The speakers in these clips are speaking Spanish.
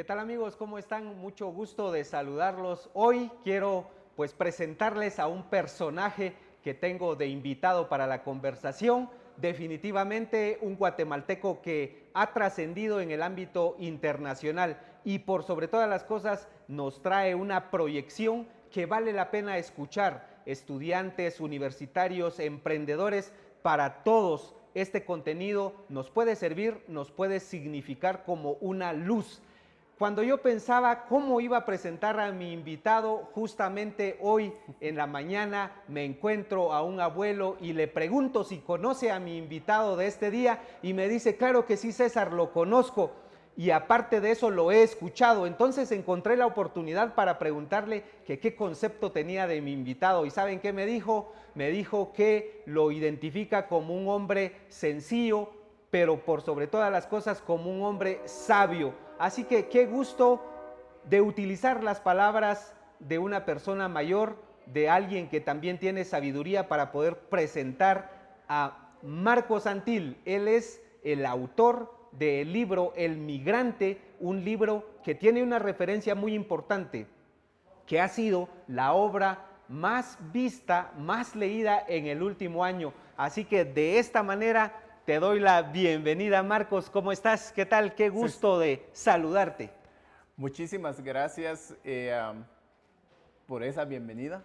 ¿Qué tal amigos? ¿Cómo están? Mucho gusto de saludarlos. Hoy quiero presentarles a un personaje que tengo de invitado para la conversación. Definitivamente un guatemalteco que ha trascendido en el ámbito internacional y por sobre todas las cosas nos trae una proyección que vale la pena escuchar. Estudiantes, universitarios, emprendedores, para todos este contenido nos puede servir, nos puede significar como una luz. Cuando yo pensaba cómo iba a presentar a mi invitado, justamente hoy en la mañana me encuentro a un abuelo y le pregunto si conoce a mi invitado de este día y me dice, claro que sí, César, lo conozco y aparte de eso lo he escuchado. Entonces encontré la oportunidad para preguntarle que qué concepto tenía de mi invitado y ¿saben qué me dijo? Me dijo que lo identifica como un hombre sencillo, pero por sobre todas las cosas como un hombre sabio. Así que qué gusto de utilizar las palabras de una persona mayor, de alguien que también tiene sabiduría para poder presentar a Marcos Antil. Él es el autor del libro El Migrante, un libro que tiene una referencia muy importante, que ha sido la obra más vista, más leída en el último año. Así que de esta manera te doy la bienvenida, Marcos. ¿Cómo estás? ¿Qué tal? Qué gusto de saludarte. Muchísimas gracias por esa bienvenida,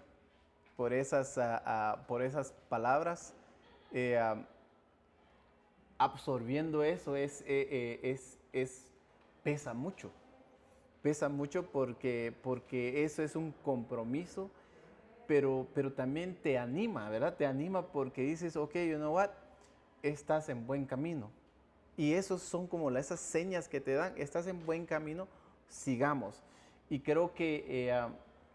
por esas palabras. Eh, um, Absorbiendo eso pesa mucho porque eso es un compromiso, pero también te anima, ¿verdad? Te anima porque dices, ok, you know what, estás en buen camino. Y esos son como esas señas que te dan, estás en buen camino, sigamos. Y creo que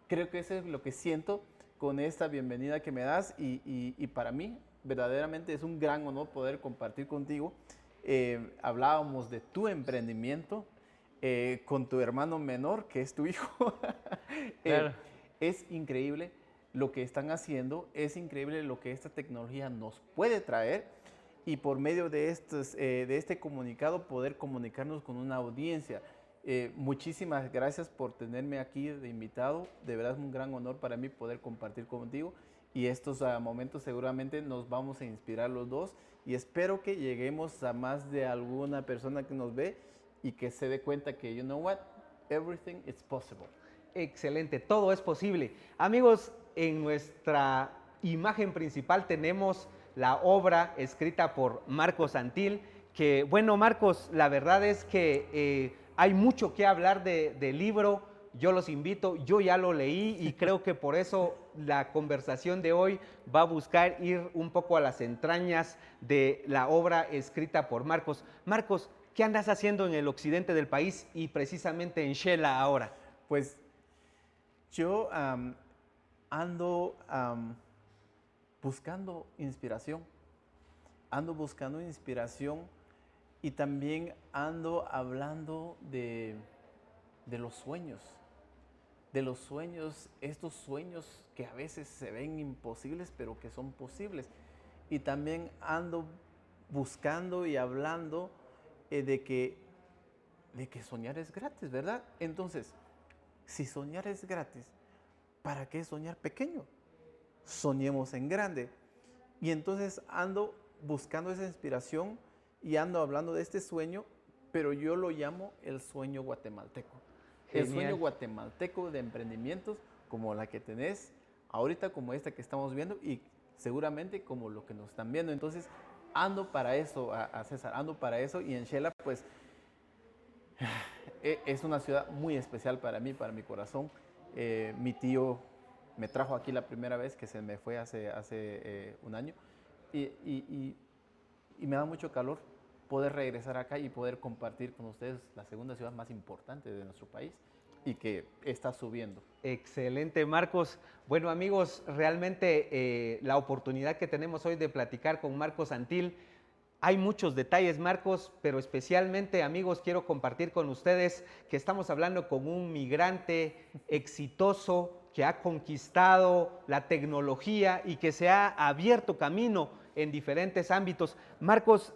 eso es lo que siento con esta bienvenida que me das y para mí verdaderamente es un gran honor poder compartir contigo. Hablábamos de tu emprendimiento con tu hermano menor, que es tu hijo. Claro. Es increíble lo que están haciendo, es increíble lo que esta tecnología nos puede traer y por medio de este comunicado poder comunicarnos con una audiencia. Muchísimas gracias por tenerme aquí de invitado. De verdad es un gran honor para mí poder compartir contigo y estos momentos seguramente nos vamos a inspirar los dos y espero que lleguemos a más de alguna persona que nos ve y que se dé cuenta que, you know what, everything is possible. Excelente, todo es posible. Amigos, en nuestra imagen principal tenemos la obra escrita por Marcos Antil, que bueno, Marcos, la verdad es que hay mucho que hablar del libro. Yo los invito, yo ya lo leí y creo que por eso la conversación de hoy va a buscar ir un poco a las entrañas de la obra escrita por Marcos. Marcos, ¿qué andas haciendo en el occidente del país y precisamente en Xela ahora? Pues yo ando buscando inspiración, y también ando hablando de los sueños, estos sueños que a veces se ven imposibles, pero que son posibles. Y también ando buscando y hablando de que soñar es gratis, ¿verdad? Entonces, si soñar es gratis, ¿para qué soñar pequeño? Soñemos en grande. Y entonces ando buscando esa inspiración y ando hablando de este sueño, pero yo lo llamo el sueño guatemalteco. El sueño Genial. guatemalteco de emprendimientos como la que tenés ahorita, como esta que estamos viendo y seguramente como lo que nos están viendo. Entonces ando para eso, a César, ando para eso y en Xela pues es una ciudad muy especial para mí, para mi corazón. Mi tío me trajo aquí la primera vez, que se me fue hace un año, y, y, y me da mucho calor poder regresar acá y poder compartir con ustedes la segunda ciudad más importante de nuestro país y que está subiendo. Excelente, Marcos. Bueno, amigos, realmente la oportunidad que tenemos hoy de platicar con Marcos Antil, hay muchos detalles, Marcos, pero especialmente, amigos, quiero compartir con ustedes que estamos hablando con un migrante exitoso que ha conquistado la tecnología y que se ha abierto camino en diferentes ámbitos. Marcos,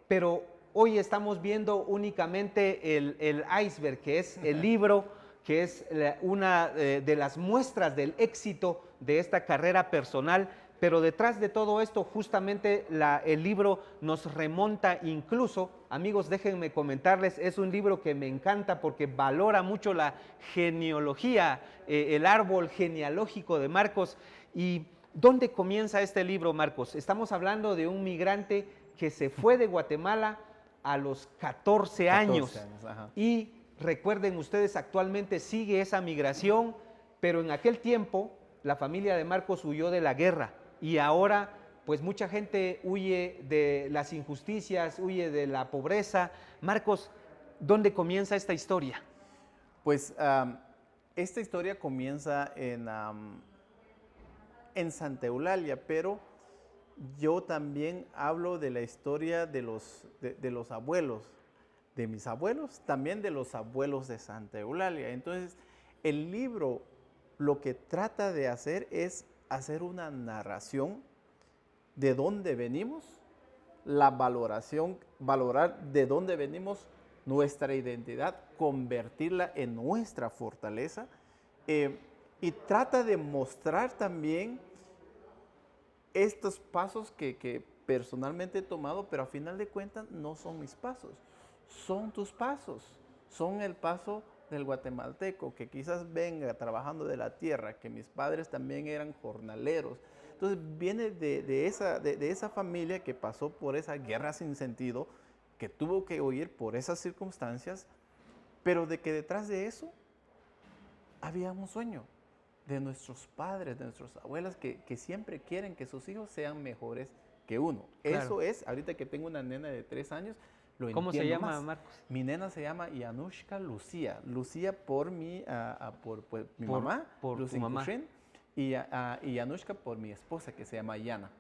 pero hoy estamos viendo únicamente el iceberg, que es el libro, que es una de las muestras del éxito de esta carrera personal, pero detrás de todo esto justamente el libro nos remonta incluso, amigos, déjenme comentarles, es un libro que me encanta porque valora mucho la genealogía, el árbol genealógico de Marcos. ¿Y dónde comienza este libro, Marcos? Estamos hablando de un migrante que se fue de Guatemala a los 14 años. Ajá. Y recuerden ustedes, actualmente sigue esa migración, pero en aquel tiempo la familia de Marcos huyó de la guerra y ahora pues mucha gente huye de las injusticias, huye de la pobreza. Marcos, ¿dónde comienza esta historia? Pues esta historia comienza en Santa Eulalia, pero yo también hablo de la historia de los abuelos, de mis abuelos, también de los abuelos de Santa Eulalia. Entonces, el libro lo que trata de hacer es hacer una narración de dónde venimos, la valoración, valorar de dónde venimos, nuestra identidad, convertirla en nuestra fortaleza, y trata de mostrar también estos pasos que personalmente he tomado, pero a final de cuentas no son mis pasos, son tus pasos, son el paso del guatemalteco que quizás venga trabajando de la tierra, que mis padres también eran jornaleros. Entonces viene de esa familia que pasó por esa guerra sin sentido, que tuvo que huir por esas circunstancias, pero de que detrás de eso había un sueño de nuestros padres, de nuestras abuelas, que siempre quieren que sus hijos sean mejores que uno. Claro. Eso es, ahorita que tengo una nena de 3 años, lo ¿Cómo se entiendo llama, más. Marcos? Mi nena se llama Yanushka Lucía. Lucía por mi mamá, por tu Lucía mamá. Kushin, y Yanushka por mi esposa, que se llama Yana.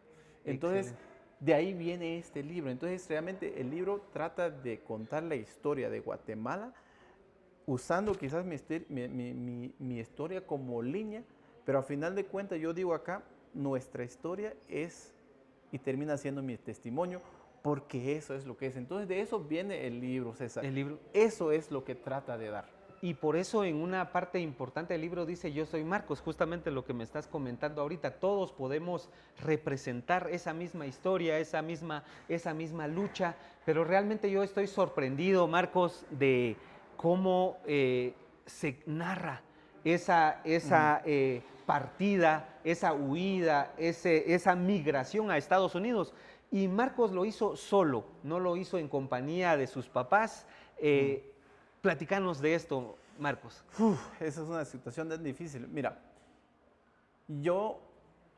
Entonces, Excelente. de ahí viene este libro. Entonces, realmente el libro trata de contar la historia de Guatemala, usando quizás mi historia como línea, pero al final de cuentas yo digo acá, nuestra historia es y termina siendo mi testimonio, porque eso es lo que es. Entonces de eso viene el libro, César. El libro. Eso es lo que trata de dar. Y por eso en una parte importante del libro dice yo soy Marcos, justamente lo que me estás comentando ahorita. Todos podemos representar esa misma historia, esa misma lucha, pero realmente yo estoy sorprendido, Marcos, de cómo se narra esa partida, esa huida, esa migración a Estados Unidos. Y Marcos lo hizo solo, no lo hizo en compañía de sus papás. Platicanos de esto, Marcos. Esa es una situación tan difícil. Mira, yo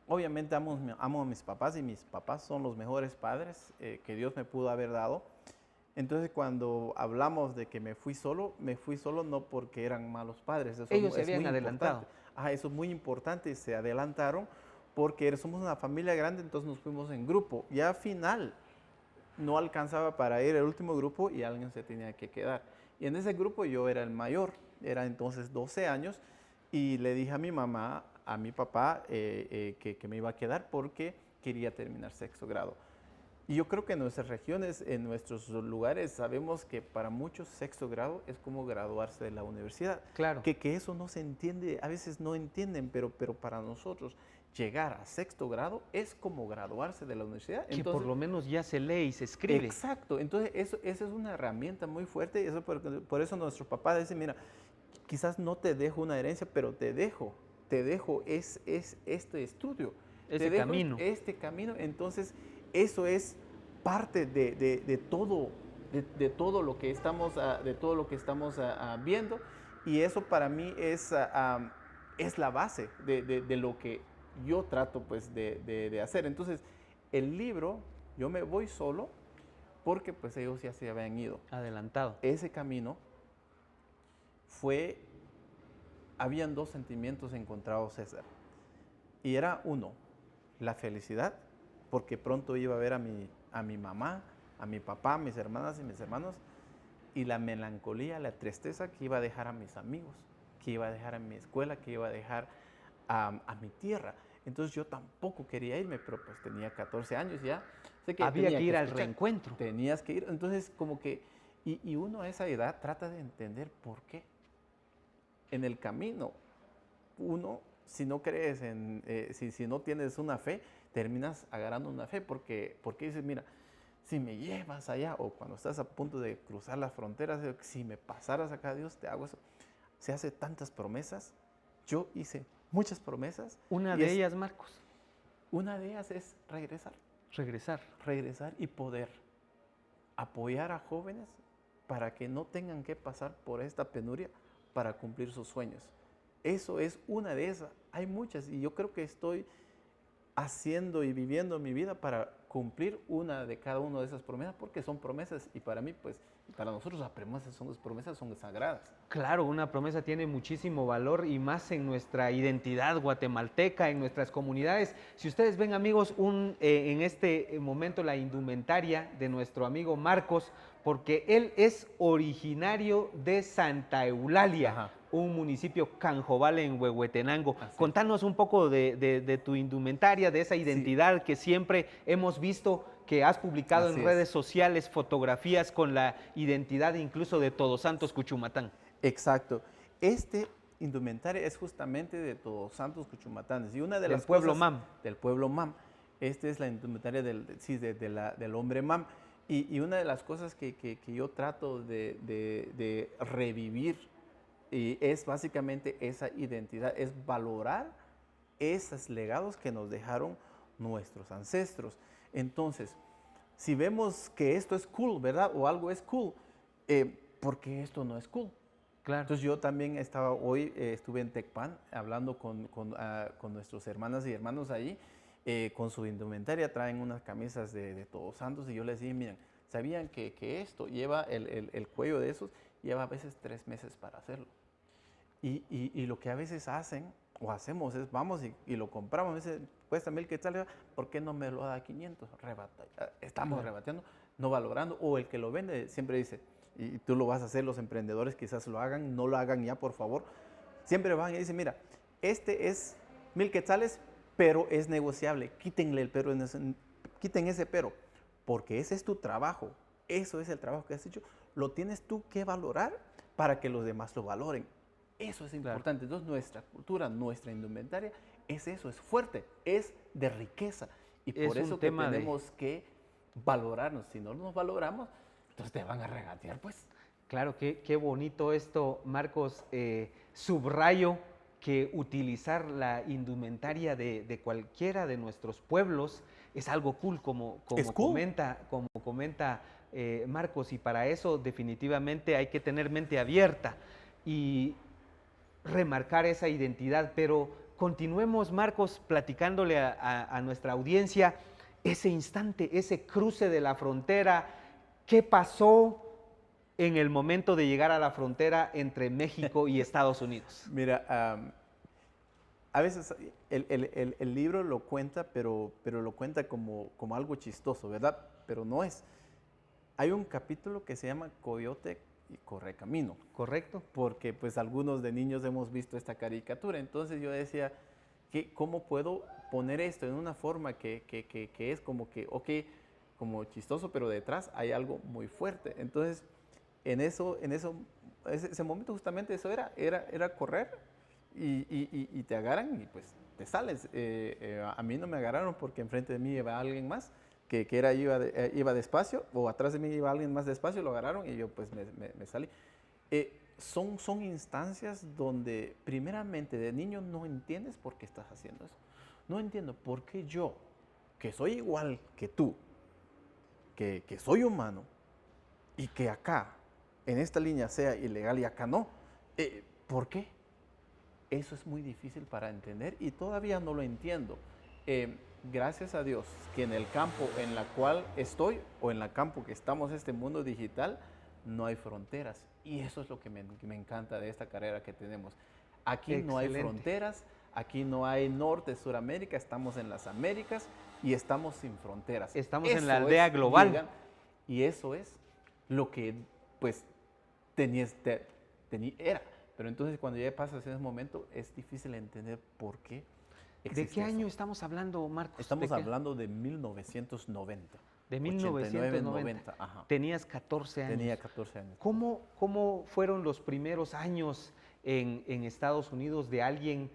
obviamente amo a mis papás y mis papás son los mejores padres que Dios me pudo haber dado. Entonces, cuando hablamos de que me fui solo no porque eran malos padres. Eso Ellos se es habían muy adelantado. importante. Eso es muy importante, se adelantaron porque somos una familia grande, entonces nos fuimos en grupo. Ya al final no alcanzaba para ir el último grupo y alguien se tenía que quedar. Y en ese grupo yo era el mayor, era entonces 12 años, y le dije a mi mamá, a mi papá, que me iba a quedar porque quería terminar sexto grado. Y yo creo que en nuestras regiones, en nuestros lugares, sabemos que para muchos sexto grado es como graduarse de la universidad. Claro. Que eso no se entiende, a veces no entienden, pero para nosotros llegar a sexto grado es como graduarse de la universidad. Que por lo menos ya se lee y se escribe. Exacto, entonces esa es una herramienta muy fuerte, eso por eso nuestro papá dice, mira, quizás no te dejo una herencia, pero te dejo este estudio. Ese camino. Este camino, entonces eso es parte de todo lo que estamos, viendo, y eso para mí es la base de lo que yo trato pues de hacer. Entonces el libro, yo me voy solo porque pues ellos ya se habían ido. Adelantado. Ese camino habían 2 sentimientos encontrados, César. Y era uno, la felicidad, porque pronto iba a ver a mi mamá, a mi papá, a mis hermanas y mis hermanos, y la melancolía, la tristeza que iba a dejar a mis amigos, que iba a dejar a mi escuela, que iba a dejar a mi tierra. Entonces yo tampoco quería irme, pero pues tenía 14 años ya. Sé que Había tenía que ir al escuchar, reencuentro. tenías que ir. Entonces, como que, y uno a esa edad trata de entender por qué. En el camino, uno, si no crees en, si no tienes una fe, terminas agarrando una fe porque dices, mira, si me llevas allá o cuando estás a punto de cruzar las fronteras, si me pasaras acá, Dios, te hago eso. Se hace tantas promesas. Yo hice muchas promesas Una y de ellas, Marcos, una de ellas es regresar, regresar. regresar y poder apoyar a jóvenes para que no tengan que pasar por esta penuria para cumplir sus sueños. Eso es una de esas. Hay muchas y yo creo que estoy haciendo y viviendo mi vida para cumplir una de cada una de esas promesas, porque son promesas y para mí, pues, para nosotros las promesas son sagradas. Claro, una promesa tiene muchísimo valor y más en nuestra identidad guatemalteca, en nuestras comunidades. Si ustedes ven, amigos, en este momento la indumentaria de nuestro amigo Marcos, porque él es originario de Santa Eulalia, Ajá. un municipio Canjobal en Huehuetenango. Así es. Contanos un poco de tu indumentaria, de esa Sí. identidad que siempre hemos visto que has publicado Así en es. redes sociales, fotografías con la identidad incluso de Todos Santos Cuchumatán. Exacto. Este indumentaria es justamente de Todos Santos Cuchumatanes y una de Del las pueblo cosas Mam. del pueblo Mam. Esta es la indumentaria del hombre Mam. Y una de las cosas que yo trato de revivir y es básicamente esa identidad, es valorar esos legados que nos dejaron nuestros ancestros. Entonces, si vemos que esto es cool, ¿verdad? O algo es cool, ¿por qué esto no es cool? Claro. Entonces yo también estaba hoy, estuve en Tecpan hablando con nuestros hermanas y hermanos allí, con su indumentaria, traen unas camisas de Todos Santos y yo les dije, miren, ¿sabían que esto lleva, el cuello de esos, lleva a veces 3 meses para hacerlo? Y lo que a veces hacen o hacemos es, vamos y lo compramos, a veces cuesta 1000 quetzales, ¿por qué no me lo da 500? Estamos rebateando, no valorando, o el que lo vende siempre dice, y tú lo vas a hacer, los emprendedores quizás lo hagan, no lo hagan ya, por favor. Siempre van y dicen, mira, este es 1000 quetzales, pero es negociable. Quítenle el pero, quiten ese pero, porque ese es tu trabajo. Eso es el trabajo que has hecho. Lo tienes tú que valorar para que los demás lo valoren. Eso es importante. Entonces, nuestra cultura, nuestra indumentaria, es eso, es fuerte, es de riqueza. Y por eso que tenemos que valorarnos. Si no nos valoramos, entonces te van a regatear, pues. Claro, qué bonito esto, Marcos. Subrayo que utilizar la indumentaria de cualquiera de nuestros pueblos es algo cool, como comenta Marcos, y para eso definitivamente hay que tener mente abierta y remarcar esa identidad. Pero continuemos, Marcos, platicándole a nuestra audiencia ese instante, ese cruce de la frontera. ¿Qué pasó en el momento de llegar a la frontera entre México y Estados Unidos? Mira, a veces el libro lo cuenta, pero lo cuenta como algo chistoso, ¿verdad? Pero no es. Hay un capítulo que se llama Coyote y Correcamino. ¿Correcto? Porque pues algunos de niños hemos visto esta caricatura. Entonces yo decía, ¿cómo puedo poner esto en una forma que es como que, ok, como chistoso, pero detrás hay algo muy fuerte? Entonces, ese momento justamente eso era correr y te agarran y pues te sales. A mí no me agarraron porque enfrente de mí iba alguien más que iba despacio, o atrás de mí iba alguien más despacio, lo agarraron y yo pues me salí. Son instancias donde primeramente de niño no entiendes por qué estás haciendo eso. No entiendo por qué yo, que soy igual que tú, que soy humano, y que acá, en esta línea sea ilegal y acá no, ¿por qué? Eso es muy difícil para entender y todavía no lo entiendo. Gracias a Dios que en el campo en la cual estoy o en el campo que estamos, este mundo digital, no hay fronteras. Y eso es lo que me encanta de esta carrera que tenemos. Aquí no hay fronteras, aquí no hay norte, Suramérica, estamos en las Américas y estamos sin fronteras. Estamos en la aldea global. Y eso es lo que pues era. Pero entonces cuando ya pasas ese momento es difícil entender por qué. ¿De qué año estamos hablando, Marcos? Estamos hablando de 1990. De 89, 1990. 90. Ajá. Tenías 14 años. Tenía 14 años. ¿Cómo fueron los primeros años en Estados Unidos de alguien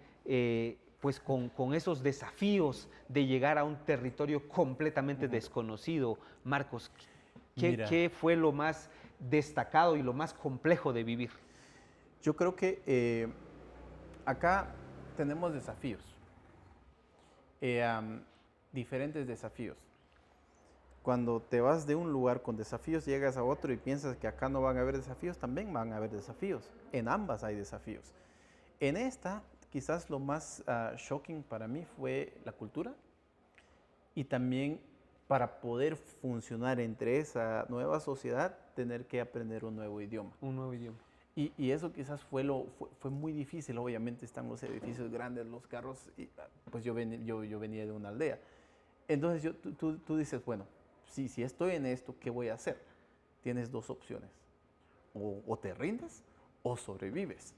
pues con esos desafíos de llegar a un territorio completamente desconocido? Marcos, Mira, ¿qué fue lo más destacado y lo más complejo de vivir? yo creo que acá tenemos desafíos, diferentes desafíos. Cuando te vas de un lugar con desafíos, llegas a otro y piensas que acá no van a haber desafíos, también van a haber desafíos. En ambas hay desafíos. En esta, quizás lo más shocking para mí fue la cultura y también para poder funcionar entre esa nueva sociedad, tener que aprender un nuevo idioma. Un nuevo idioma. Y eso quizás fue muy difícil. Obviamente están los edificios grandes, los carros, y pues yo venía de una aldea. Entonces tú dices, bueno, si estoy en esto, ¿qué voy a hacer? Tienes dos opciones. O te rindes o sobrevives.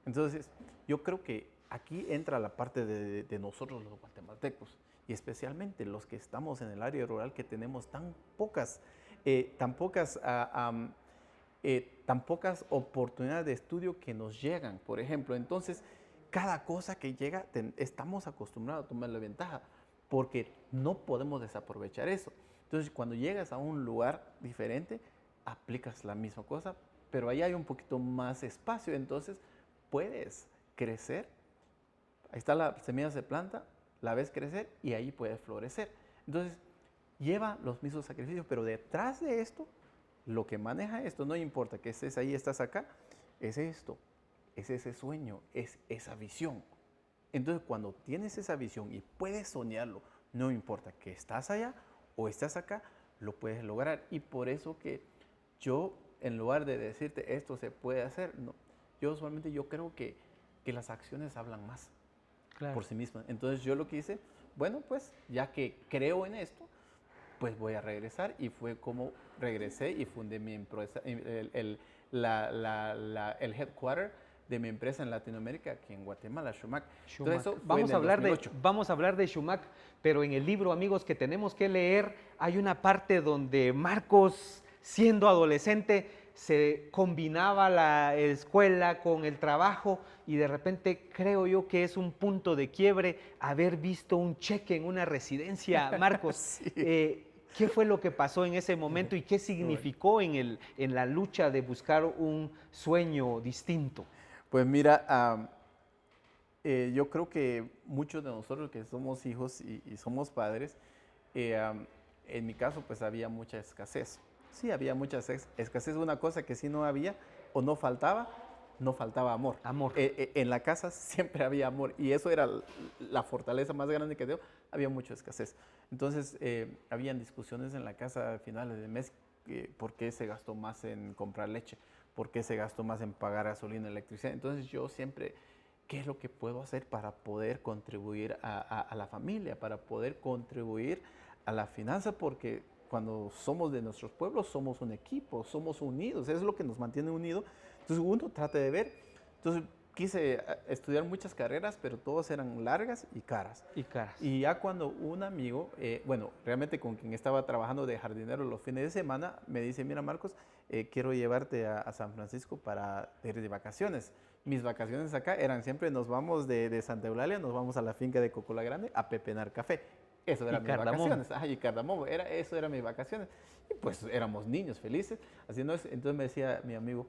Entonces, yo creo que aquí entra la parte de nosotros los guatemaltecos, y especialmente los que estamos en el área rural, que tenemos tan pocas oportunidades de estudio que nos llegan, por ejemplo. Entonces, cada cosa que llega, estamos acostumbrados a tomarle ventaja, porque no podemos desaprovechar eso. Entonces, cuando llegas a un lugar diferente, aplicas la misma cosa, pero ahí hay un poquito más espacio, entonces puedes crecer. Ahí está la semilla se planta, la ves crecer y ahí puede florecer. Entonces, lleva los mismos sacrificios, pero detrás de esto, lo que maneja esto, no importa que estés ahí, estás acá, es esto, es ese sueño, es esa visión. Entonces, cuando tienes esa visión y puedes soñarlo, no importa que estás allá o estás acá, lo puedes lograr. Y por eso que yo, en lugar de decirte esto se puede hacer, no, yo usualmente creo que las acciones hablan más por sí mismas. Entonces yo lo que hice, bueno, pues ya que creo en esto, pues voy a regresar, y fue como regresé y fundé mi empresa, el headquarter de mi empresa en Latinoamérica, aquí en Guatemala, Shumac. Shumac. Entonces, eso fue Vamos en a el hablar 2008. vamos a hablar de Shumac, pero en el libro, amigos, que tenemos que leer, hay una parte donde Marcos, siendo adolescente, se combinaba la escuela con el trabajo, y de repente creo yo que es un punto de quiebre haber visto un cheque en una residencia. Marcos, Sí. ¿qué fue lo que pasó en ese momento y qué significó en la lucha de buscar un sueño distinto? Pues mira, yo creo que muchos de nosotros que somos hijos y somos padres, en mi caso pues había mucha escasez. Sí, había mucha escasez. Una cosa que sí no había o no faltaba amor. Amor. En la casa siempre había amor, y eso era la fortaleza más grande que dio. Había mucha escasez. Entonces, habían discusiones en la casa a finales de mes, por qué se gastó más en comprar leche, por qué se gastó más en pagar gasolina, electricidad. Entonces yo siempre, ¿qué es lo que puedo hacer para poder contribuir a la familia, para poder contribuir a la finanza? Porque cuando somos de nuestros pueblos, somos un equipo, somos unidos, es lo que nos mantiene unidos. Entonces uno trata de ver. Entonces quise estudiar muchas carreras, pero todas eran largas y caras. Y ya cuando un amigo, bueno, realmente con quien estaba trabajando de jardinero los fines de semana, me dice, mira Marcos, quiero llevarte a San Francisco para ir de vacaciones. Mis vacaciones acá eran siempre, nos vamos de Santa Eulalia, nos vamos a la finca de Cocola Grande a pepenar café. Eso eran mis vacaciones. Y cardamomo, eso eran mis vacaciones. Y pues éramos niños felices haciendo eso. Entonces me decía mi amigo,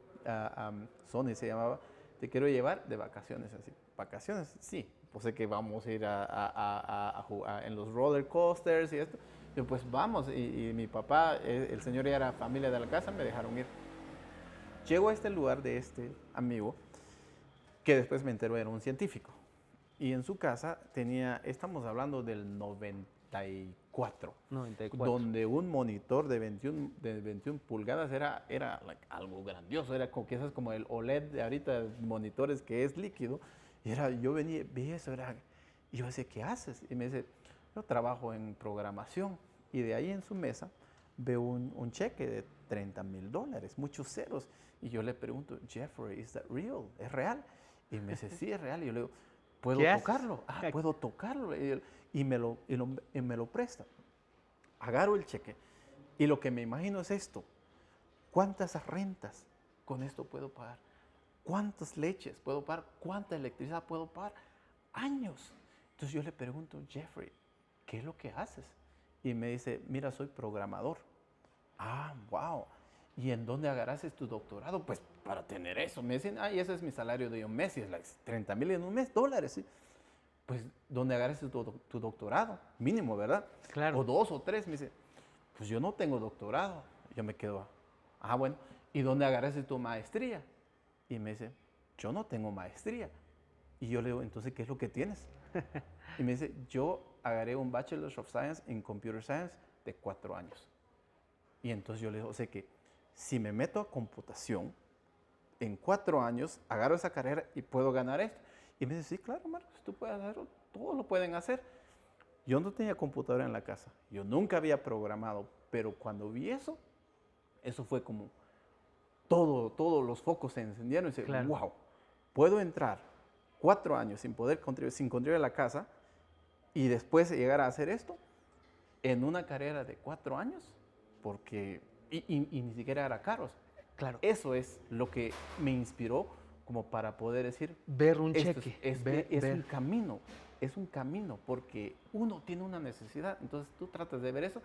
Sonny se llamaba, te quiero llevar de vacaciones. Así, ¿vacaciones? Sí. Pues sé que vamos a ir a jugar en los roller coasters y esto. Yo, pues vamos. Y mi papá, el señor ya era familia de la casa, me dejaron ir. Llego a este lugar de este amigo, que después me enteró era un científico. Y en su casa tenía, estamos hablando del 94, donde un monitor de 21 pulgadas era algo grandioso, era como, quizás como el OLED de ahorita, monitores que es líquido. Y yo venía, veía eso, y yo decía, ¿qué haces? Y me dice, yo trabajo en programación. Y de ahí en su mesa veo un cheque de $30,000, muchos ceros. Y yo le pregunto, Jeffrey, ¿is that real? ¿Es real? Y me dice, sí, es real. Y yo le digo, ¿puedo tocarlo? Puedo tocarlo. Y me lo presta. Agarro el cheque Y lo que me imagino es esto. ¿Cuántas rentas con esto puedo pagar? ¿Cuántas leches puedo pagar? ¿Cuánta electricidad puedo pagar? Años. Entonces yo le pregunto, Jeffrey, ¿qué es lo que haces? Y me dice, mira, soy programador. Ah, wow. ¿Y en dónde agarraste tu doctorado? Pues para tener eso. Me dicen, y ese es mi salario de un mes. Y es like, 30,000 en un mes, dólares. ¿Sí? Pues, ¿dónde agarraste tu doctorado? Mínimo, ¿verdad? Claro. O 2 o 3. Me dice, pues yo no tengo doctorado. Yo me quedo, bueno. ¿Y dónde agarraste tu maestría? Y me dice, yo no tengo maestría. Y yo le digo, entonces, ¿qué es lo que tienes? Y me dice, yo agarré un Bachelor of Science en Computer Science de 4 años. Y entonces yo le digo, o sea que si me meto a computación, en 4 años agarro esa carrera y puedo ganar esto. Y me dice, sí, claro, Marcos, tú puedes hacerlo, todos lo pueden hacer. Yo no tenía computadora en la casa, yo nunca había programado, pero cuando vi eso fue como todos los focos se encendieron y dije, Claro. wow, puedo entrar 4 años sin poder contribuir, sin contribuir a la casa y después llegar a hacer esto en una carrera de 4 años, porque, y ni siquiera era caro. Claro. Eso es lo que me inspiró como para poder decir, Ver un esto cheque. es un camino, porque uno tiene una necesidad, entonces tú tratas de ver eso,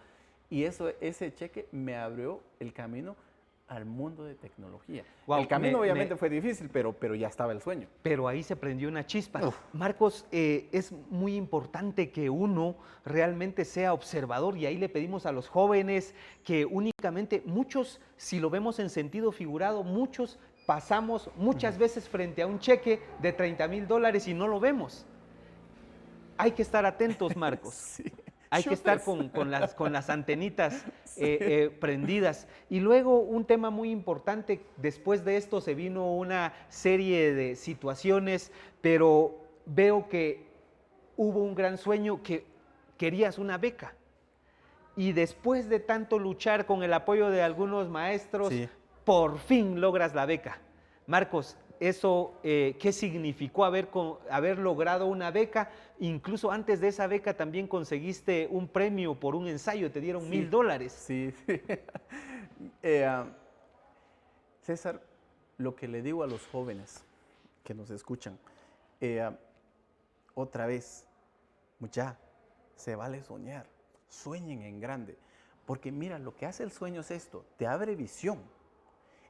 y ese cheque me abrió el camino al mundo de tecnología. Wow, el camino obviamente fue difícil, pero ya estaba el sueño. Pero ahí se prendió una chispa. Uf. Marcos, es muy importante que uno realmente sea observador y ahí le pedimos a los jóvenes que únicamente, muchos, si lo vemos en sentido figurado, muchos pasamos muchas veces frente a un cheque de $30,000 y no lo vemos. Hay que estar atentos, Marcos. Sí. Hay que estar con las antenitas prendidas. Y luego un tema muy importante, después de esto se vino una serie de situaciones, pero veo que hubo un gran sueño, que querías una beca. Y después de tanto luchar con el apoyo de algunos maestros, Sí. por fin logras la beca. Marcos, eso, ¿qué significó haber logrado una beca? Incluso antes de esa beca también conseguiste un premio por un ensayo, te dieron Sí. $1,000. Sí, sí. César, lo que le digo a los jóvenes que nos escuchan, otra vez, ya, se vale soñar, sueñen en grande, porque mira, lo que hace el sueño es esto, te abre visión,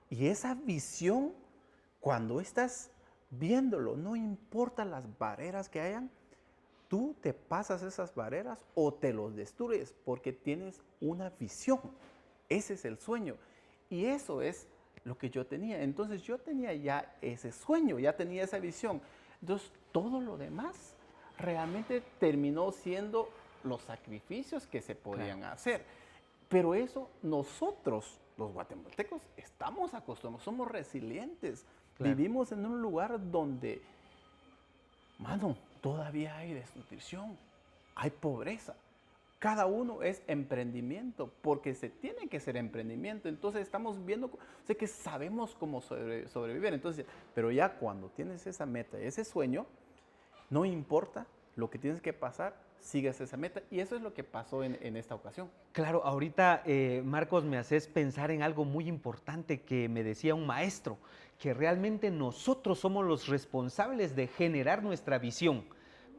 y esa visión, cuando estás viéndolo, no importa las barreras que hayan, tú te pasas esas barreras o te los destruyes porque tienes una visión. Ese es el sueño. Y eso es lo que yo tenía. Entonces yo tenía ya ese sueño, ya tenía esa visión. Entonces todo lo demás realmente terminó siendo los sacrificios que se podían hacer. Pero eso nosotros, los guatemaltecos, estamos acostumbrados, somos resilientes. Claro. Vivimos en un lugar donde, mano, todavía hay desnutrición, hay pobreza. Cada uno es emprendimiento, porque se tiene que ser emprendimiento. Entonces estamos viendo, sé que sabemos cómo sobrevivir. Entonces, pero ya cuando tienes esa meta, ese sueño, no importa lo que tienes que pasar, sigas esa meta. Y eso es lo que pasó en esta ocasión. Claro, ahorita, Marcos, me haces pensar en algo muy importante que me decía un maestro, que realmente nosotros somos los responsables de generar nuestra visión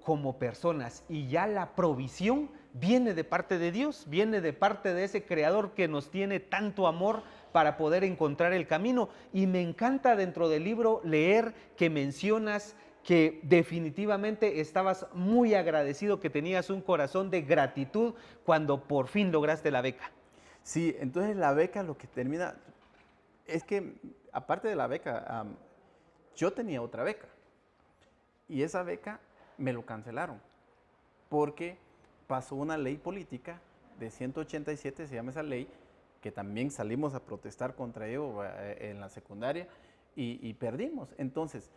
como personas, y ya la provisión viene de parte de Dios, viene de parte de ese creador que nos tiene tanto amor para poder encontrar el camino. Y me encanta dentro del libro leer que mencionas que definitivamente estabas muy agradecido, que tenías un corazón de gratitud cuando por fin lograste la beca. Sí, entonces la beca lo que termina, es que aparte de la beca, yo tenía otra beca, y esa beca me lo cancelaron, porque pasó una ley política de 187, se llama esa ley, que también salimos a protestar contra ello en la secundaria, y perdimos. Entonces,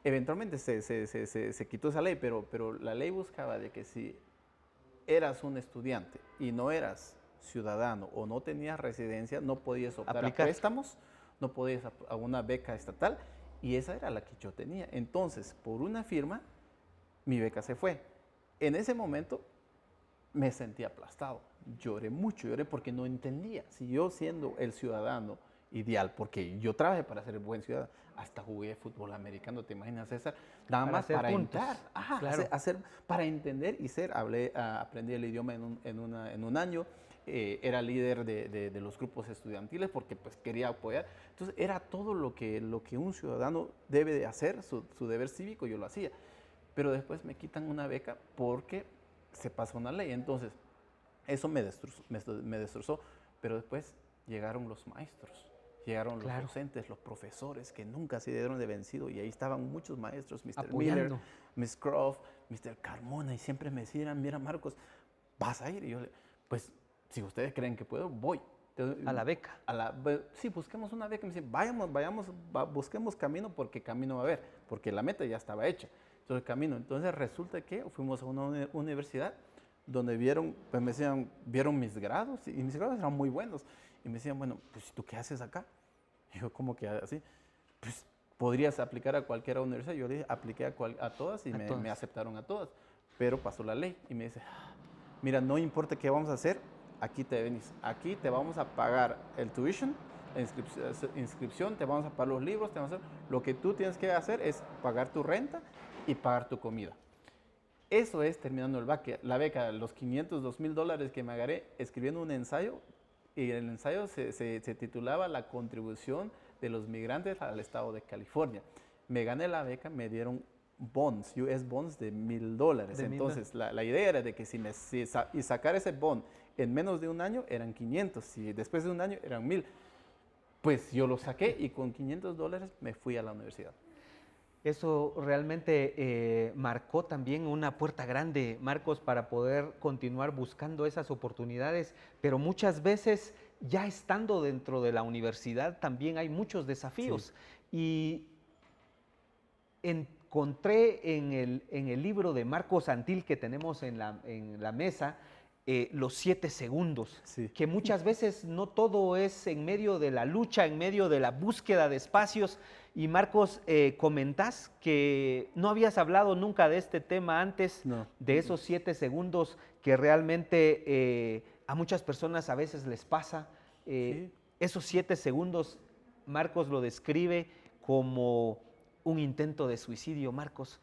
eventualmente se quitó esa ley, pero la ley buscaba de que si eras un estudiante y no eras ciudadano o no tenías residencia, no podías optar a préstamos, no podías a una beca estatal, y esa era la que yo tenía. Entonces, por una firma, mi beca se fue. En ese momento me sentí aplastado, lloré mucho, lloré porque no entendía. Si yo siendo el ciudadano ideal, porque yo trabajé para ser buen ciudadano, hasta jugué fútbol americano, ¿te imaginas, César? Nada Para más hacer para puntos. entrar, Claro. para entender y ser, aprendí el idioma en un año, era líder de los grupos estudiantiles porque pues quería apoyar. Entonces era todo lo que un ciudadano debe de hacer, su deber cívico, yo lo hacía. Pero después me quitan una beca porque se pasa una ley. Entonces, eso me destrozó. Pero después llegaron los maestros, llegaron los Claro. docentes, los profesores que nunca se dieron de vencido. Y ahí estaban muchos maestros, Mr. Miller, Apoyando. Miss Croft, Mr. Carmona. Y siempre me decían, mira Marcos, ¿vas a ir? Y yo, pues, si ustedes creen que puedo, voy. Entonces, A la beca. sí, busquemos una beca. Me dicen, vayamos, busquemos camino porque camino va a haber, porque la meta ya estaba hecha. Entonces, camino. Entonces, resulta que fuimos a una universidad donde vieron, pues me decían, vieron mis grados y mis grados eran muy buenos. Y me decían, bueno, pues ¿tú qué haces acá? Y yo, ¿cómo que así? Pues podrías aplicar a cualquier universidad. Yo le dije, apliqué a todas y me aceptaron a todas. Pero pasó la ley y me dice, mira, no importa qué vamos a hacer, aquí te venís, aquí te vamos a pagar el tuition, la inscripción, te vamos a pagar los libros, te vamos a hacer, lo que tú tienes que hacer es pagar tu renta y pagar tu comida. Eso es terminando la beca, los $500, $2,000 que me agarré escribiendo un ensayo, y el ensayo se titulaba La contribución de los migrantes al estado de California. Me gané la beca, me dieron bonds, US bonds de $1,000. Entonces, la idea era de que y sacar ese bond en menos de un año eran 500, si después de un año eran 1,000. Pues yo lo saqué y con $500 me fui a la universidad. Eso realmente marcó también una puerta grande, Marcos, para poder continuar buscando esas oportunidades, pero muchas veces ya estando dentro de la universidad también hay muchos desafíos. Sí. Y encontré en el libro de Marcos Antil que tenemos en la mesa, los 7 segundos, sí, que muchas veces no todo es en medio de la lucha, en medio de la búsqueda de espacios. Y Marcos, comentás que no habías hablado nunca de este tema antes, no, de esos 7 segundos que realmente a muchas personas a veces les pasa. Sí. Esos 7 segundos, Marcos lo describe como un intento de suicidio, Marcos.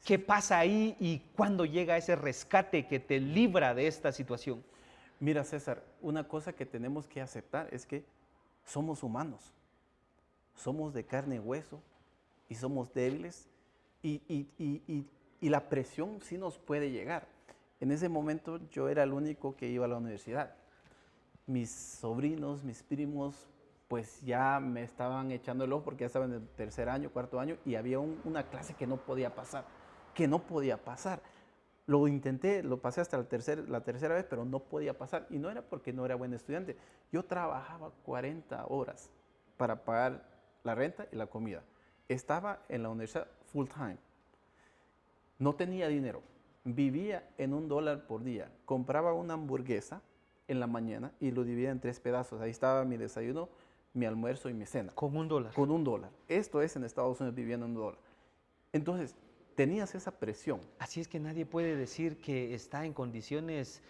¿Qué pasa ahí y cuándo llega ese rescate que te libra de esta situación? Mira, César, una cosa que tenemos que aceptar es que somos humanos, somos de carne y hueso y somos débiles y la presión sí nos puede llegar. En ese momento yo era el único que iba a la universidad. Mis sobrinos, mis primos, pues ya me estaban echando el ojo porque ya estaban en el tercer año, cuarto año y había una clase que no podía pasar. Lo intenté, lo pasé hasta la tercera vez, pero no podía pasar. Y no era porque no era buen estudiante. Yo trabajaba 40 horas para pagar la renta y la comida. Estaba en la universidad full time. No tenía dinero. Vivía en $1 por día. Compraba una hamburguesa en la mañana y lo dividía en 3 pedazos. Ahí estaba mi desayuno, mi almuerzo y mi cena. Con $1. Con $1. Esto es en Estados Unidos viviendo en $1. Entonces, tenías esa presión. Así es que nadie puede decir que está en condiciones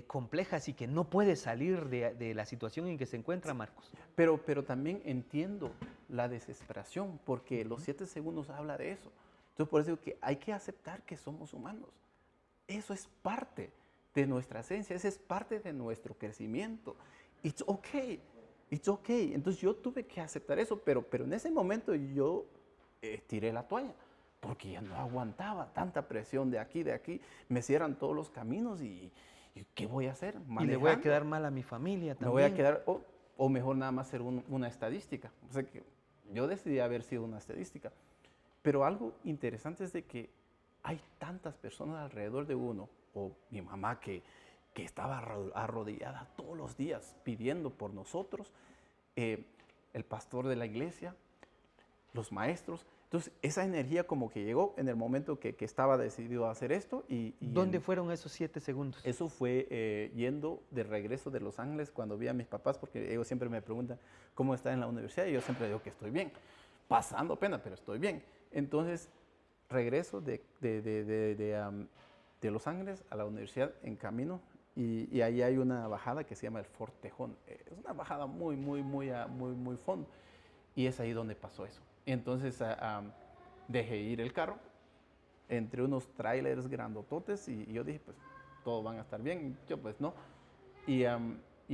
complejas y que no puede salir de la situación en que se encuentra, Marcos. Pero también entiendo la desesperación, porque los 7 segundos habla de eso. Entonces, por eso digo que hay que aceptar que somos humanos. Eso es parte de nuestra esencia, eso es parte de nuestro crecimiento. It's okay, it's okay. Entonces, yo tuve que aceptar eso, pero en ese momento yo tiré la toalla. Porque ya no aguantaba tanta presión de aquí, me cierran todos los caminos y ¿qué voy a hacer? Manejando. Y le voy a quedar mal a mi familia también. Me voy a quedar, o mejor nada más ser una estadística. O sea que yo decidí haber sido una estadística. Pero algo interesante es de que hay tantas personas alrededor de uno, o mi mamá que estaba arrodillada todos los días pidiendo por nosotros, el pastor de la iglesia, los maestros. Entonces, esa energía como que llegó en el momento que estaba decidido a hacer esto. ¿Dónde fueron esos 7 segundos? Eso fue yendo de regreso de Los Ángeles cuando vi a mis papás, porque ellos siempre me preguntan cómo está en la universidad y yo siempre digo que estoy bien, pasando pena, pero estoy bien. Entonces, regreso de Los Ángeles a la universidad en camino, y ahí hay una bajada que se llama el Fortejón. Es una bajada muy fondo. Y es ahí donde pasó eso. Entonces dejé ir el carro entre unos trailers grandototes y yo dije, pues todos van a estar bien. Yo pues no. Y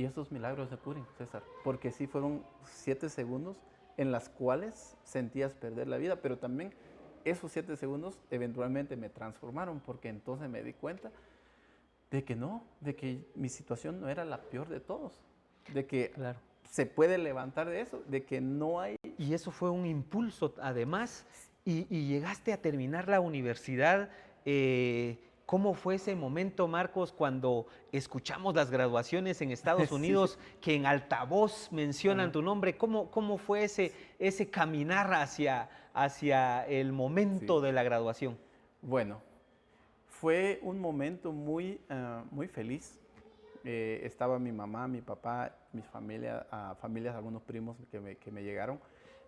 esos milagros se ocurren, César, porque sí fueron 7 segundos en las cuales sentías perder la vida, pero también esos 7 segundos eventualmente me transformaron, porque entonces me di cuenta de que no, de que mi situación no era la peor de todos, de que Claro. se puede levantar de eso, de que no hay... Y eso fue un impulso, además, y llegaste a terminar la universidad. ¿Cómo fue ese momento, Marcos, cuando escuchamos las graduaciones en Estados Sí. Unidos, que en altavoz mencionan Ajá. tu nombre? ¿Cómo fue ese caminar hacia el momento Sí. de la graduación? Bueno, fue un momento muy feliz. Estaba mi mamá, mi papá, mi familia, familias, algunos primos que me llegaron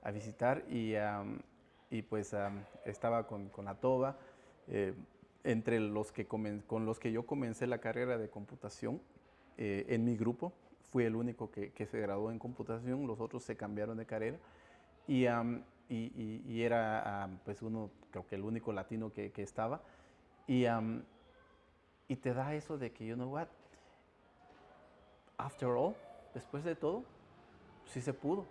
a visitar y pues estaba con la toba. eh, Entre los que con los que yo comencé la carrera de computación en mi grupo, fui el único que se graduó en computación, los otros se cambiaron de carrera y era pues uno, creo que el único latino que estaba. Y, y te da eso de que, you know what, after all, después de todo, sí se pudo.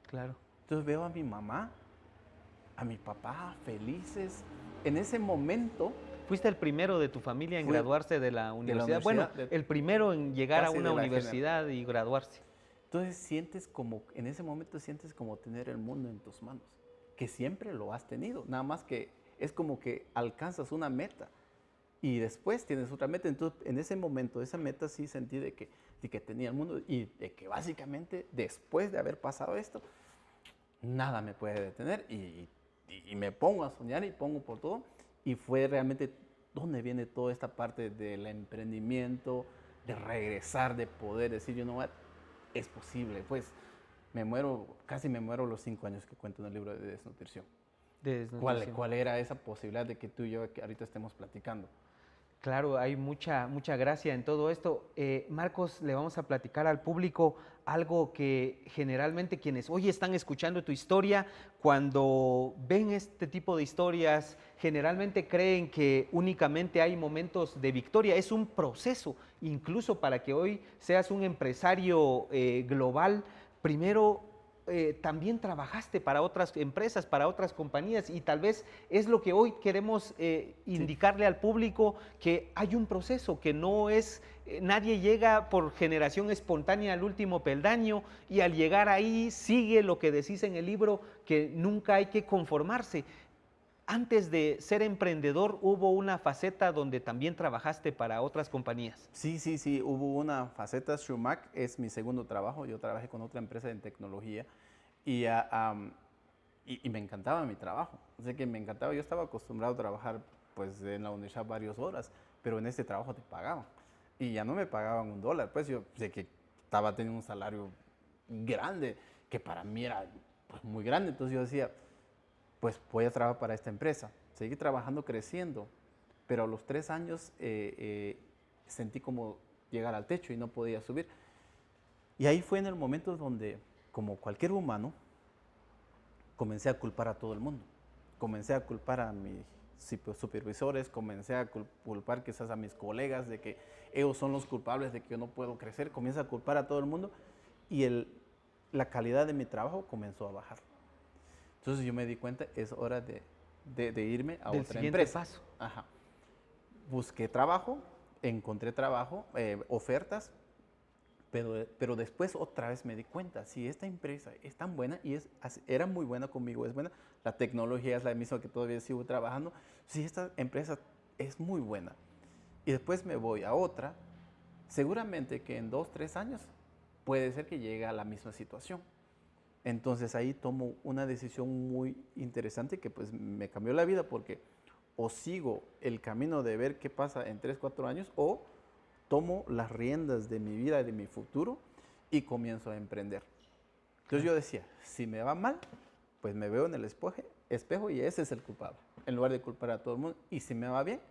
Claro. Entonces veo a mi mamá, a mi papá felices. En ese momento Fuiste el primero de tu familia en fue graduarse de la de la universidad. Bueno, universidad, el primero en llegar a casi una de la universidad y graduarse. Entonces sientes como, en ese momento sientes como tener el mundo en tus manos, que siempre lo has tenido, nada más que es como que alcanzas una meta y después tienes otra meta. Entonces en ese momento, esa meta sí sentí de que tenía el mundo y de que básicamente después de haber pasado esto, nada me puede detener y me pongo a soñar y pongo por todo. Y fue realmente donde viene toda esta parte del emprendimiento, de regresar, de poder decir, you know what, es posible. Pues me muero, casi me muero a los 5 años que cuento en el libro de desnutrición. De desnutrición. ¿Cuál era esa posibilidad de que tú y yo ahorita estemos platicando? Claro, hay mucha gracia en todo esto. Marcos, le vamos a platicar al público algo que generalmente quienes hoy están escuchando tu historia, cuando ven este tipo de historias, generalmente creen que únicamente hay momentos de victoria. Es un proceso, incluso para que hoy seas un empresario global. Primero también trabajaste para otras empresas, para otras compañías, y tal vez es lo que hoy queremos Sí. indicarle al público, que hay un proceso, que no es, nadie llega por generación espontánea al último peldaño, y al llegar ahí sigue lo que decís en el libro, que nunca hay que conformarse. Antes de ser emprendedor hubo una faceta donde también trabajaste para otras compañías. Sí, hubo una faceta. Schumack es mi segundo trabajo. Yo trabajé con otra empresa en tecnología y, y me encantaba mi trabajo. O sea que me encantaba. Yo estaba acostumbrado a trabajar pues en la universidad varias horas, pero en este trabajo te pagaban. Y ya no me pagaban $1. Pues yo sé que estaba teniendo un salario grande, que para mí era pues, muy grande. Entonces yo decía, pues voy a trabajar para esta empresa. Seguí trabajando, creciendo, pero a los 3 años sentí como llegar al techo y no podía subir. Y ahí fue en el momento donde, como cualquier humano, comencé a culpar a todo el mundo. Comencé a culpar a mis supervisores, comencé a culpar quizás a mis colegas de que ellos son los culpables de que yo no puedo crecer. Comencé a culpar a todo el mundo y la calidad de mi trabajo comenzó a bajar. Entonces yo me di cuenta, es hora de irme a Del otra siguiente empresa. paso. Ajá. Busqué trabajo, encontré trabajo, ofertas, pero después otra vez me di cuenta, si esta empresa es tan buena y era muy buena conmigo, es buena, la tecnología es la misma que todavía sigo trabajando, si esta empresa es muy buena y después me voy a otra, seguramente que en 2, 3 años puede ser que llegue a la misma situación. Entonces ahí tomo una decisión muy interesante que pues me cambió la vida porque o sigo el camino de ver qué pasa en 3, 4 años o tomo las riendas de mi vida, de mi futuro y comienzo a emprender. Entonces yo decía, si me va mal, pues me veo en el espejo y ese es el culpable, en lugar de culpar a todo el mundo. Y si me va bien,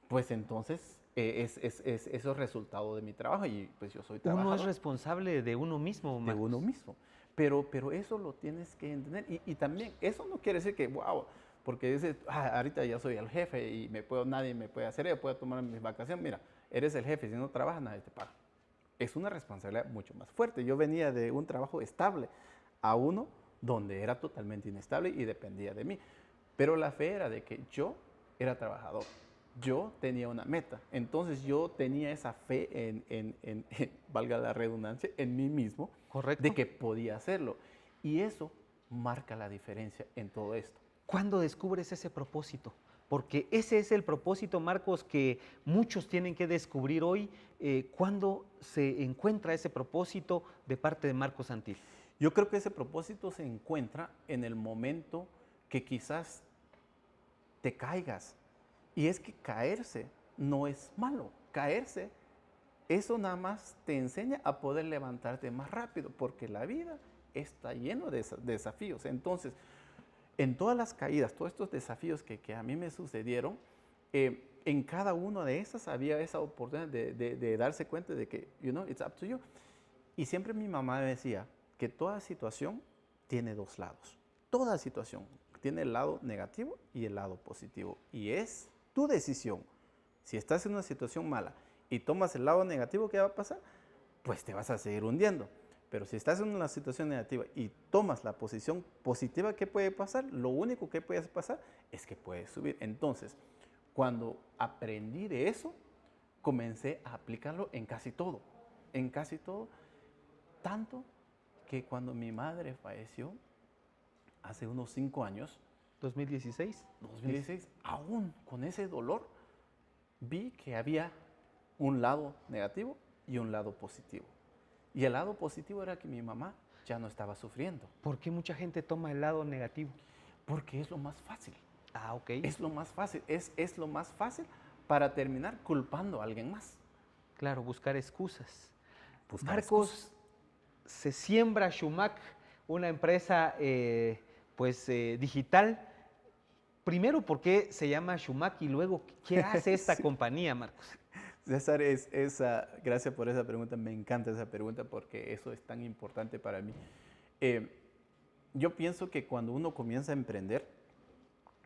pues entonces eso es resultado de mi trabajo y pues yo soy Uno trabajador. es responsable de uno mismo, De Marcos. uno mismo. Pero eso lo tienes que entender. Y también, eso no quiere decir que, wow, porque dices, ahorita ya soy el jefe y nadie me puede hacer, yo puedo tomar mis vacaciones. Mira, eres el jefe, si no trabajas, nadie te paga. Es una responsabilidad mucho más fuerte. Yo venía de un trabajo estable a uno donde era totalmente inestable y dependía de mí. Pero la fe era de que yo era trabajador. Yo tenía una meta. Entonces yo tenía esa fe valga la redundancia, en mí mismo, ¿Correcto? de que podía hacerlo. Y eso marca la diferencia en todo esto. ¿Cuándo descubres ese propósito? Porque ese es el propósito, Marcos, que muchos tienen que descubrir hoy. ¿Cuándo se encuentra ese propósito de parte de Marcos Santil? Yo creo que ese propósito se encuentra en el momento que quizás te caigas. Y es que caerse no es malo. Caerse, eso nada más te enseña a poder levantarte más rápido, porque la vida está lleno de desafíos. Entonces, en todas las caídas, todos estos desafíos que a mí me sucedieron, en cada una de esas había esa oportunidad de darse cuenta de que, it's up to you. Y siempre mi mamá me decía que toda situación tiene dos lados. Toda situación tiene el lado negativo y el lado positivo. Y es tu decisión. Si estás en una situación mala y tomas el lado negativo, ¿qué va a pasar? Pues te vas a seguir hundiendo. Pero si estás en una situación negativa y tomas la posición positiva, ¿qué puede pasar? Lo único que puede pasar es que puedes subir. Entonces, cuando aprendí de eso, comencé a aplicarlo en casi todo. En casi todo. Tanto que cuando mi madre falleció, hace unos 5 años, 2016. 2016, aún con ese dolor, vi que había un lado negativo y un lado positivo. Y el lado positivo era que mi mamá ya no estaba sufriendo. ¿Por qué mucha gente toma el lado negativo? Porque es lo más fácil. Ah, ok. Es lo más fácil. Es lo más fácil para terminar culpando a alguien más. Claro, buscar excusas. Buscar Marcos, excusas. se siembra Shumac, una empresa digital. Primero, ¿por qué se llama Shumac? Y luego, ¿qué hace esta compañía, Marcos? César, gracias por esa pregunta, me encanta esa pregunta porque eso es tan importante para mí. Yo pienso que cuando uno comienza a emprender,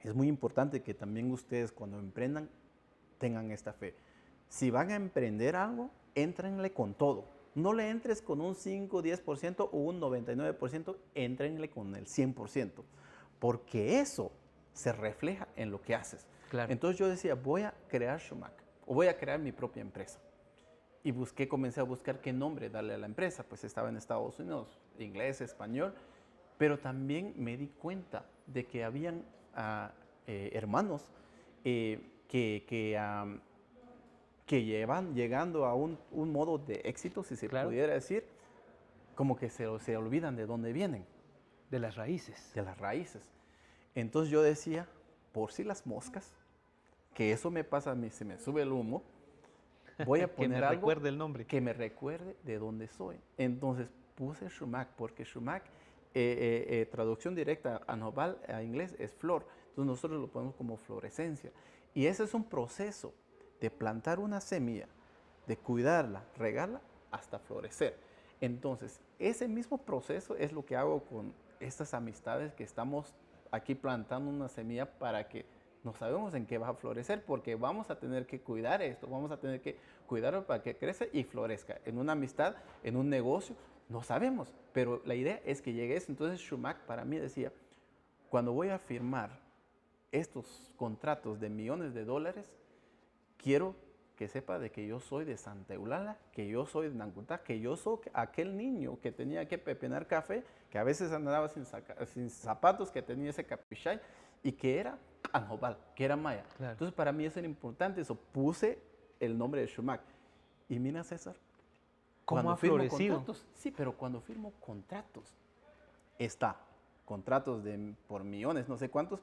es muy importante que también ustedes cuando emprendan tengan esta fe. Si van a emprender algo, éntrenle con todo. No le entres con un 5, 10% o un 99%, éntrenle con el 100%, porque eso se refleja en lo que haces. Claro. Entonces yo decía, voy a crear Shumac o voy a crear mi propia empresa. Y comencé a buscar qué nombre darle a la empresa. Pues estaba en Estados Unidos, inglés, español, pero también me di cuenta de que habían hermanos que llevan llegando a un modo de éxito, si se pudiera decir, como que se olvidan de dónde vienen. De las raíces. De las raíces. Entonces yo decía, por si las moscas, que eso me pasa a mí, se me sube el humo, voy a poner algo recuerde el nombre. Que me recuerde de dónde soy. Entonces puse Shumac, porque Shumac, traducción directa a noval, a inglés, es flor. Entonces nosotros lo ponemos como florescencia. Y ese es un proceso de plantar una semilla, de cuidarla, regarla, hasta florecer. Entonces, ese mismo proceso es lo que hago con estas amistades que estamos aquí plantando una semilla para que no sabemos en qué va a florecer, porque vamos a tener que cuidar esto, vamos a tener que cuidarlo para que crezca y florezca. En una amistad, en un negocio, no sabemos, pero la idea es que llegue eso. Entonces Shumac para mí decía, cuando voy a firmar estos contratos de millones de dólares, quiero que sepa de que yo soy de Santa Eulalia, que yo soy de Nancutá, que yo soy aquel niño que tenía que pepenar café, que a veces andaba sin zapatos, que tenía ese capuchay y que era anjobal, que era maya. Claro. Entonces para mí eso era importante, eso puse el nombre de Shumac. Y mira César, ¿cómo ha florecido? Sí, pero cuando firmo contratos, está contratos por millones, no sé cuántos,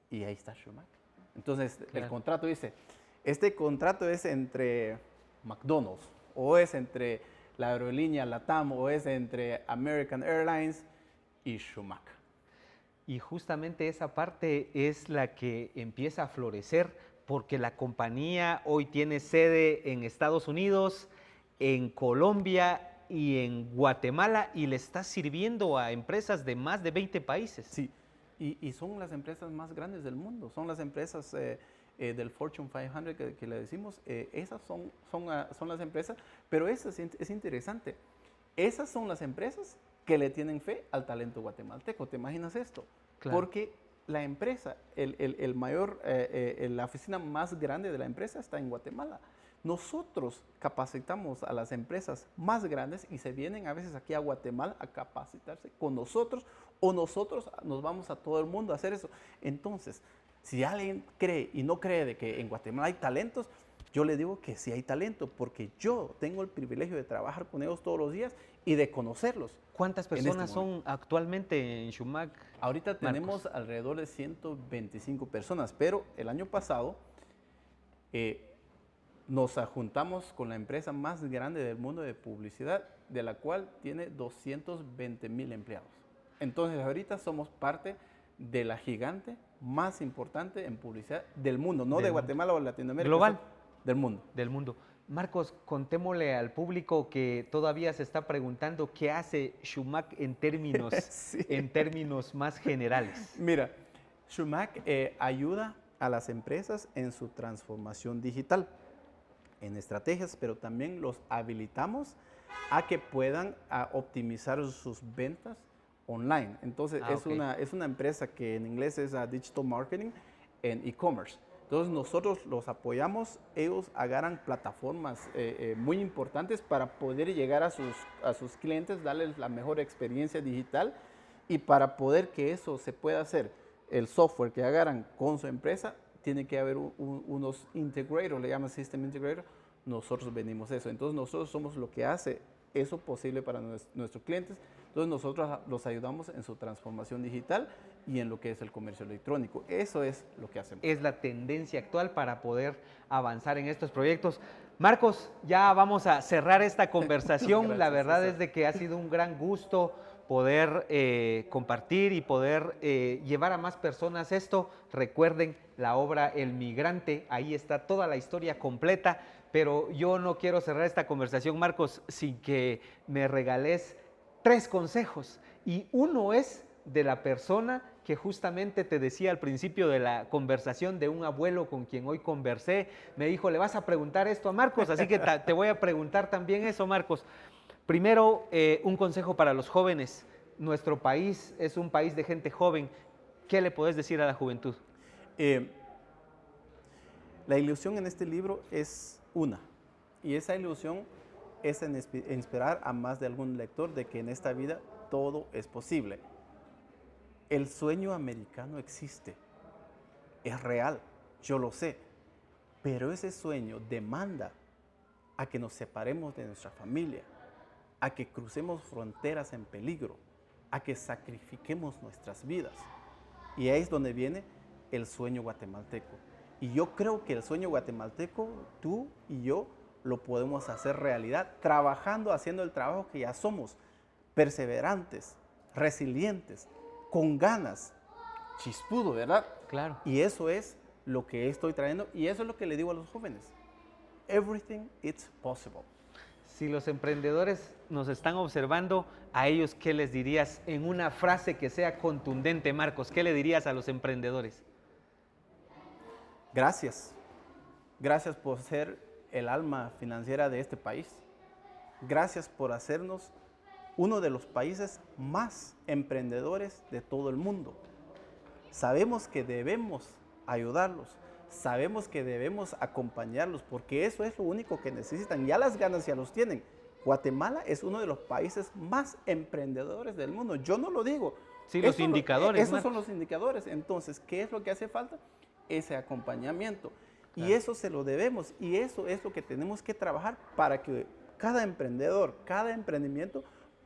y ahí está Shumac. Entonces Claro. el contrato dice, este contrato es entre McDonald's, o es entre la aerolínea LATAM, o es entre American Airlines y Shumac. Y justamente esa parte es la que empieza a florecer porque la compañía hoy tiene sede en Estados Unidos, en Colombia y en Guatemala y le está sirviendo a empresas de más de 20 países. Sí, y son las empresas más grandes del mundo, son las empresas del Fortune 500 que le decimos, esas son las empresas, pero eso es interesante, esas son las empresas que le tienen fe al talento guatemalteco, ¿te imaginas esto? Claro. Porque la empresa, la oficina más grande de la empresa está en Guatemala. Nosotros capacitamos a las empresas más grandes y se vienen a veces aquí a Guatemala a capacitarse con nosotros o nosotros nos vamos a todo el mundo a hacer eso. Entonces, si alguien cree y no cree de que en Guatemala hay talentos, yo le digo que sí hay talento porque yo tengo el privilegio de trabajar con ellos todos los días y de conocerlos. ¿Cuántas personas son actualmente en Shumac? Ahorita tenemos alrededor de 125 personas, pero el año pasado nos juntamos con la empresa más grande del mundo de publicidad, de la cual tiene 220,000 empleados. Entonces ahorita somos parte de la gigante más importante en publicidad del mundo, no de Guatemala o Latinoamérica. Global. Del mundo. Del mundo. Marcos, contémosle al público que todavía se está preguntando qué hace Shumac en términos, sí. en términos más generales. Mira, Shumac ayuda a las empresas en su transformación digital, en estrategias, pero también los habilitamos a que puedan optimizar sus ventas online. Entonces, es una empresa que en inglés es Digital Marketing en e-commerce. Entonces, nosotros los apoyamos, ellos agarran plataformas muy importantes para poder llegar a sus clientes, darles la mejor experiencia digital y para poder que eso se pueda hacer, el software que agarran con su empresa, tiene que haber unos integrators, le llaman System Integrator, nosotros venimos eso. Entonces, nosotros somos lo que hace eso posible para nuestros clientes. Entonces, nosotros los ayudamos en su transformación digital y en lo que es el comercio electrónico. Eso es lo que hacemos. Es la tendencia actual para poder avanzar en estos proyectos. Marcos, ya vamos a cerrar esta conversación. Gracias, la verdad César. es de que ha sido un gran gusto poder compartir y poder llevar a más personas esto. Recuerden la obra El Migrante, ahí está toda la historia completa, pero yo no quiero cerrar esta conversación, Marcos, sin que me regales 3 consejos. Y uno es de la persona que justamente te decía al principio de la conversación, de un abuelo con quien hoy conversé, me dijo, le vas a preguntar esto a Marcos, así que te voy a preguntar también eso, Marcos. Primero, un consejo para los jóvenes. Nuestro país es un país de gente joven. ¿Qué le podés decir a la juventud? La ilusión en este libro es una, y esa ilusión es en inspirar a más de algún lector de que en esta vida todo es posible. El sueño americano existe, es real, yo lo sé, pero ese sueño demanda a que nos separemos de nuestra familia, a que crucemos fronteras en peligro, a que sacrifiquemos nuestras vidas. Y ahí es donde viene el sueño guatemalteco. Y yo creo que el sueño guatemalteco, tú y yo, lo podemos hacer realidad, trabajando, haciendo el trabajo que ya somos, perseverantes, resilientes, con ganas, chispudo, ¿verdad? Claro. Y eso es lo que estoy trayendo y eso es lo que le digo a los jóvenes. Everything is possible. Si los emprendedores nos están observando, a ellos, ¿qué les dirías en una frase que sea contundente, Marcos? ¿Qué le dirías a los emprendedores? Gracias. Gracias por ser el alma financiera de este país. Gracias por hacernos uno de los países más emprendedores de todo el mundo. Sabemos que debemos ayudarlos, sabemos que debemos acompañarlos, porque eso es lo único que necesitan. Ya las ganas ya los tienen. Guatemala es uno de los países más emprendedores del mundo. Yo no lo digo. Sí, los indicadores. Esos son los indicadores. Entonces, ¿qué es lo que hace falta? Ese acompañamiento. Claro. Y eso se lo debemos. Y eso es lo que tenemos que trabajar para que cada emprendedor, cada emprendimiento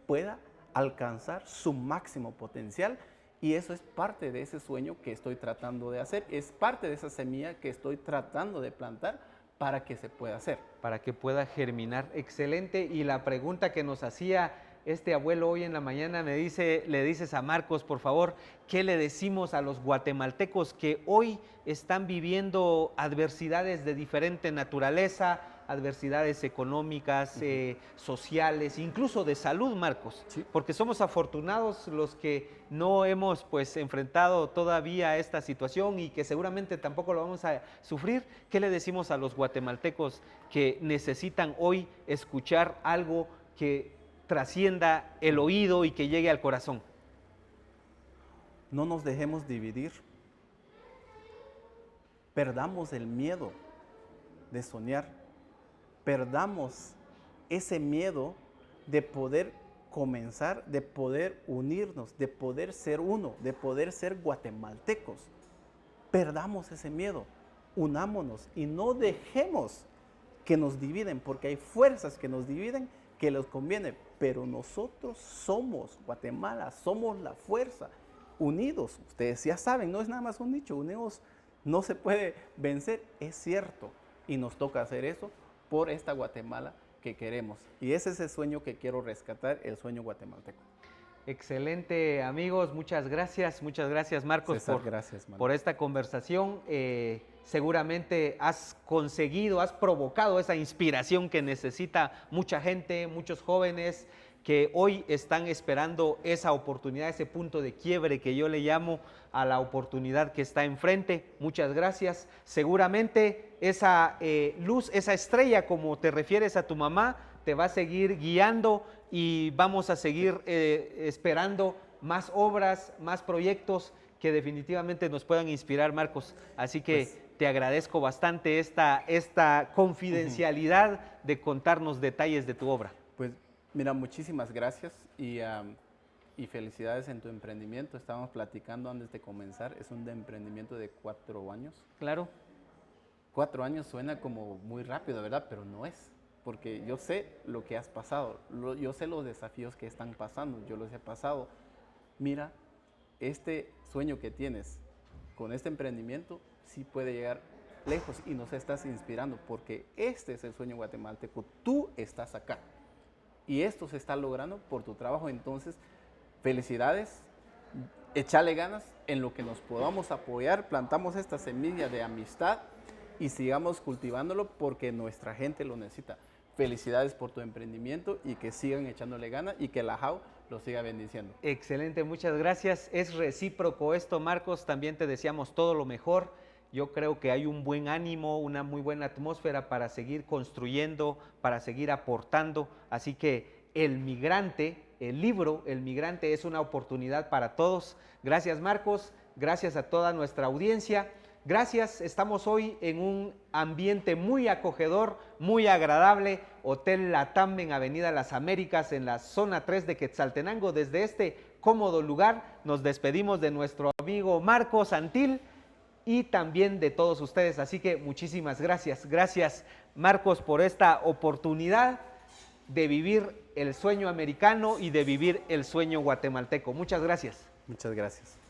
pueda alcanzar su máximo potencial. Y eso es parte de ese sueño que estoy tratando de hacer. Es parte de esa semilla que estoy tratando de plantar para que se pueda hacer. Para que pueda germinar. Excelente. Y la pregunta que nos hacía este abuelo hoy en la mañana me dice, le dices a Marcos, por favor, ¿qué le decimos a los guatemaltecos que hoy están viviendo adversidades de diferente naturaleza, adversidades económicas, sociales, incluso de salud, Marcos? Sí. Porque somos afortunados los que no hemos pues enfrentado todavía esta situación y que seguramente tampoco lo vamos a sufrir. ¿Qué le decimos a los guatemaltecos que necesitan hoy escuchar algo que trascienda el oído y que llegue al corazón? No nos dejemos dividir. Perdamos el miedo de soñar. Perdamos ese miedo de poder comenzar, de poder unirnos, de poder ser uno, de poder ser guatemaltecos. Perdamos ese miedo, unámonos y no dejemos que nos dividen, porque hay fuerzas que nos dividen que les conviene, pero nosotros somos Guatemala, somos la fuerza, unidos. Ustedes ya saben, no es nada más un dicho, unidos no se puede vencer, es cierto, y nos toca hacer eso por esta Guatemala que queremos. Y ese es el sueño que quiero rescatar, el sueño guatemalteco. Excelente, amigos, muchas gracias Marcos, César, gracias, por esta conversación. Seguramente has conseguido, has provocado esa inspiración que necesita mucha gente, muchos jóvenes que hoy están esperando esa oportunidad, ese punto de quiebre que yo le llamo a la oportunidad que está enfrente. Muchas gracias. Seguramente esa luz, esa estrella, como te refieres a tu mamá, te va a seguir guiando y vamos a seguir esperando más obras, más proyectos que definitivamente nos puedan inspirar, Marcos. Así que te agradezco bastante esta confidencialidad de contarnos detalles de tu obra. Pues mira, muchísimas gracias y felicidades en tu emprendimiento. Estábamos platicando antes de comenzar, es un emprendimiento de 4 años. Claro. 4 años suena como muy rápido, ¿verdad? Pero no es, porque yo sé lo que has pasado, yo sé los desafíos que están pasando, yo los he pasado. Mira, este sueño que tienes con este emprendimiento sí puede llegar lejos y nos estás inspirando, porque este es el sueño guatemalteco, tú estás acá. Y esto se está logrando por tu trabajo. Entonces, felicidades, échale ganas en lo que nos podamos apoyar, plantamos esta semilla de amistad y sigamos cultivándolo porque nuestra gente lo necesita. Felicidades por tu emprendimiento y que sigan echándole ganas y que la JAU lo siga bendiciendo. Excelente, muchas gracias. Es recíproco esto, Marcos. También te deseamos todo lo mejor. Yo creo que hay un buen ánimo, una muy buena atmósfera para seguir construyendo, para seguir aportando. Así que El Migrante, el libro El Migrante es una oportunidad para todos. Gracias, Marcos. Gracias a toda nuestra audiencia. Gracias, estamos hoy en un ambiente muy acogedor, muy agradable, Hotel Latam en Avenida Las Américas, en la zona 3 de Quetzaltenango. Desde este cómodo lugar nos despedimos de nuestro amigo Marcos Antil y también de todos ustedes. Así que muchísimas gracias. Gracias, Marcos, por esta oportunidad de vivir el sueño americano y de vivir el sueño guatemalteco. Muchas gracias. Muchas gracias.